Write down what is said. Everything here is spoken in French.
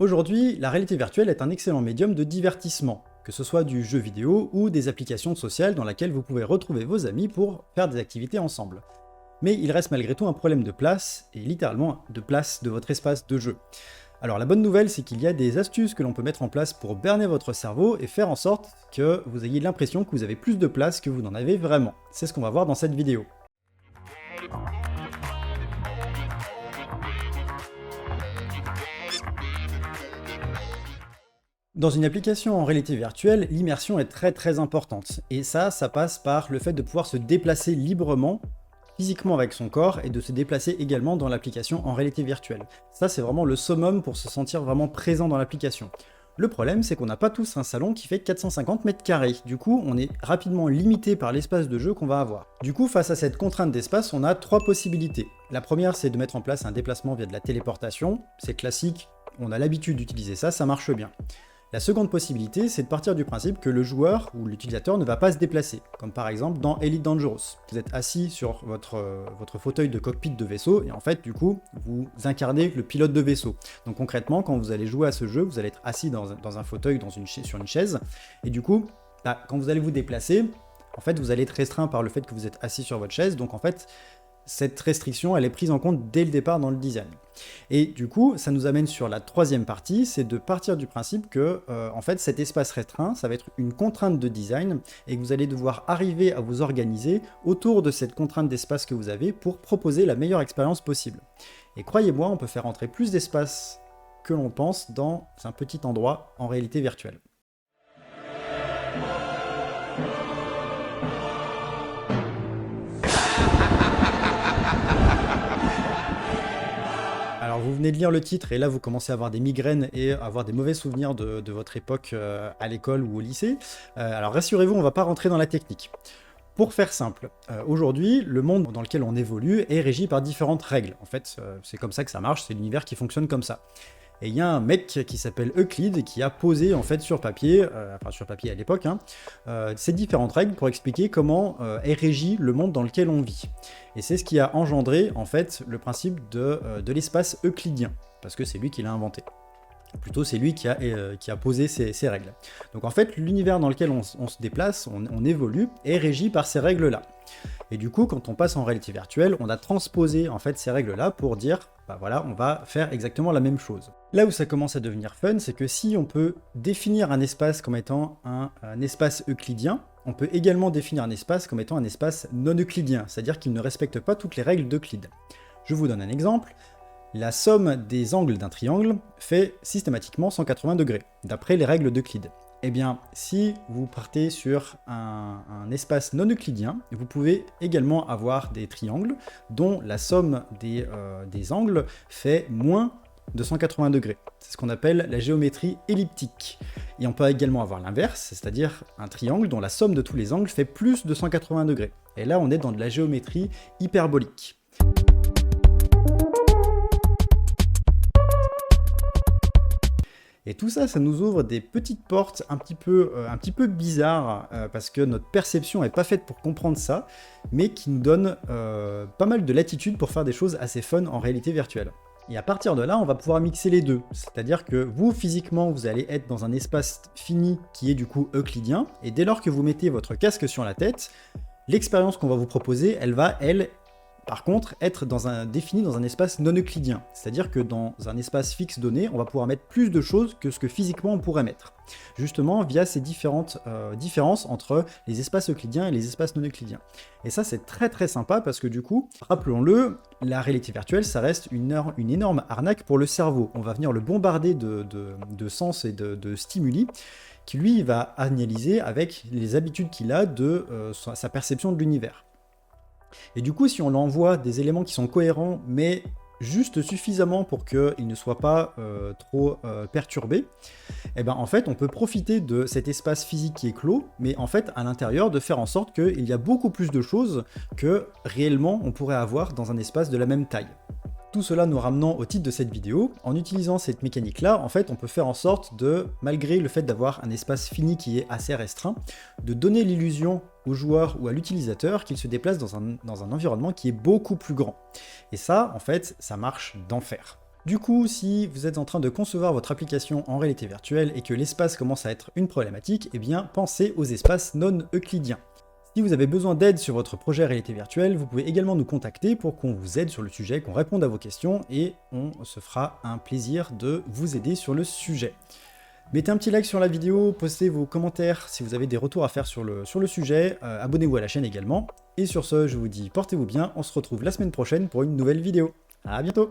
Aujourd'hui, la réalité virtuelle est un excellent médium de divertissement, que ce soit du jeu vidéo ou des applications sociales dans lesquelles vous pouvez retrouver vos amis pour faire des activités ensemble. Mais il reste malgré tout un problème de place, et littéralement de place de votre espace de jeu. Alors la bonne nouvelle, c'est qu'il y a des astuces que l'on peut mettre en place pour berner votre cerveau et faire en sorte que vous ayez l'impression que vous avez plus de place que vous n'en avez vraiment. C'est ce qu'on va voir dans cette vidéo. Dans une application en réalité virtuelle, l'immersion est très importante. Et ça passe par le fait de pouvoir se déplacer librement, physiquement avec son corps, et de se déplacer également dans l'application en réalité virtuelle. Ça, c'est vraiment le summum pour se sentir vraiment présent dans l'application. Le problème, c'est qu'on n'a pas tous un salon qui fait 450 mètres carrés. Du coup, on est rapidement limité par l'espace de jeu qu'on va avoir. Du coup, face à cette contrainte d'espace, on a trois possibilités. La première, c'est de mettre en place un déplacement via de la téléportation. C'est classique, on a l'habitude d'utiliser ça, ça marche bien. La seconde possibilité, c'est de partir du principe que le joueur ou l'utilisateur ne va pas se déplacer, comme par exemple dans Elite Dangerous. Vous êtes assis sur votre fauteuil de cockpit de vaisseau, et en fait, du coup, vous incarnez le pilote de vaisseau. Donc concrètement, quand vous allez jouer à ce jeu, vous allez être assis dans un fauteuil, sur une chaise, et du coup, quand vous allez vous déplacer, en fait, vous allez être restreint par le fait que vous êtes assis sur votre chaise, donc en fait, cette restriction, elle est prise en compte dès le départ dans le design. Et du coup, ça nous amène sur la troisième partie, c'est de partir du principe que, en fait, cet espace restreint, ça va être une contrainte de design, et que vous allez devoir arriver à vous organiser autour de cette contrainte d'espace que vous avez pour proposer la meilleure expérience possible. Et croyez-moi, on peut faire entrer plus d'espace que l'on pense dans un petit endroit en réalité virtuelle. Alors vous venez de lire le titre et là vous commencez à avoir des migraines et à avoir des mauvais souvenirs de votre époque à l'école ou au lycée. Alors rassurez-vous, on ne va pas rentrer dans la technique. Pour faire simple, aujourd'hui, le monde dans lequel on évolue est régi par différentes règles. En fait, c'est comme ça que ça marche, c'est l'univers qui fonctionne comme ça. Et il y a un mec qui s'appelle Euclide qui a posé en fait sur papier, enfin sur papier à l'époque, ces différentes règles pour expliquer comment est régi le monde dans lequel on vit. Et c'est ce qui a engendré en fait le principe de l'espace euclidien, parce que c'est lui qui l'a inventé. Plutôt, c'est lui qui a posé ces règles. Donc en fait, l'univers dans lequel on se déplace, on évolue, est régi par ces règles-là. Et du coup, quand on passe en réalité virtuelle, on a transposé en fait ces règles-là pour dire, bah voilà, on va faire exactement la même chose. Là où ça commence à devenir fun, c'est que si on peut définir un espace comme étant un espace euclidien, on peut également définir un espace comme étant un espace non euclidien, c'est-à-dire qu'il ne respecte pas toutes les règles d'Euclide. Je vous donne un exemple. La somme des angles d'un triangle fait systématiquement 180 degrés, d'après les règles d'Euclide. Eh bien, si vous partez sur un espace non euclidien, vous pouvez également avoir des triangles dont la somme des angles fait moins de 180 degrés. C'est ce qu'on appelle la géométrie elliptique. Et on peut également avoir l'inverse, c'est-à-dire un triangle dont la somme de tous les angles fait plus de 180 degrés. Et là, on est dans de la géométrie hyperbolique. Et tout ça, ça nous ouvre des petites portes un petit peu bizarres, parce que notre perception n'est pas faite pour comprendre ça, mais qui nous donne pas mal de latitude pour faire des choses assez fun en réalité virtuelle. Et à partir de là, on va pouvoir mixer les deux. C'est-à-dire que vous, physiquement, vous allez être dans un espace fini qui est du coup euclidien, et dès lors que vous mettez votre casque sur la tête, l'expérience qu'on va vous proposer, elle va, par contre, être définie dans un espace non euclidien. C'est-à-dire que dans un espace fixe donné, on va pouvoir mettre plus de choses que ce que physiquement on pourrait mettre. Justement, via ces différentes différences entre les espaces euclidiens et les espaces non euclidiens. Et ça, c'est très sympa parce que du coup, rappelons-le, la réalité virtuelle, ça reste une énorme arnaque pour le cerveau. On va venir le bombarder de sens et de stimuli qui, lui, va analyser avec les habitudes qu'il a de sa perception de l'univers. Et du coup, si on lui envoie des éléments qui sont cohérents, mais juste suffisamment pour qu'il ne soit pas trop perturbé, et ben en fait, on peut profiter de cet espace physique qui est clos, mais en fait, à l'intérieur, de faire en sorte qu'il y a beaucoup plus de choses que réellement on pourrait avoir dans un espace de la même taille. Tout cela nous ramenant au titre de cette vidéo, en utilisant cette mécanique-là, en fait, on peut faire en sorte de, malgré le fait d'avoir un espace fini qui est assez restreint, de donner l'illusion au joueur ou à l'utilisateur qu'il se déplace dans un environnement qui est beaucoup plus grand. Et ça, en fait, ça marche d'enfer. Du coup, si vous êtes en train de concevoir votre application en réalité virtuelle et que l'espace commence à être une problématique, eh bien pensez aux espaces non euclidiens. Si vous avez besoin d'aide sur votre projet réalité virtuelle, vous pouvez également nous contacter pour qu'on vous aide sur le sujet, qu'on réponde à vos questions et on se fera un plaisir de vous aider sur le sujet. Mettez un petit like sur la vidéo, postez vos commentaires si vous avez des retours à faire sur le sujet, abonnez-vous à la chaîne également. Et sur ce, je vous dis portez-vous bien, on se retrouve la semaine prochaine pour une nouvelle vidéo. À bientôt!